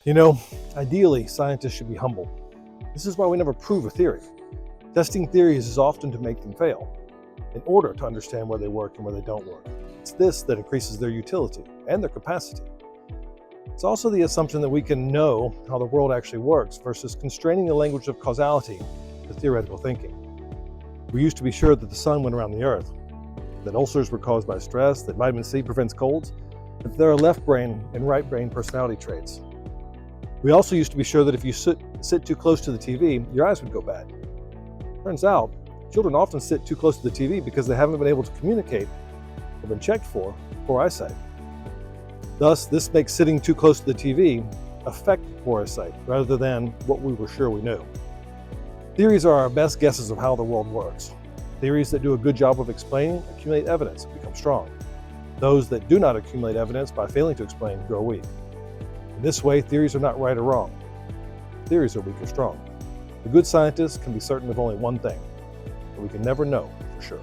You know, ideally, scientists should be humble. This is why we never prove a theory. Testing theories is often to make them fail, in order to understand where they work and where they don't work. It's this that increases their utility and their capacity. It's also the assumption that we can know how the world actually works versus constraining the language of causality to theoretical thinking. We used to be sure that the sun went around the earth, that ulcers were caused by stress, that vitamin C prevents colds, that there are left brain and right brain personality traits. We also used to be sure that if you sit too close to the TV, your eyes would go bad. Turns out, children often sit too close to the TV because they haven't been able to communicate or been checked for poor eyesight. Thus, this makes sitting too close to the TV affect poor eyesight rather than what we were sure we knew. Theories are our best guesses of how the world works. Theories that do a good job of explaining accumulate evidence and become strong. Those that do not accumulate evidence by failing to explain grow weak. In this way, theories are not right or wrong. Theories are weak or strong. The good scientist can be certain of only one thing, that we can never know for sure.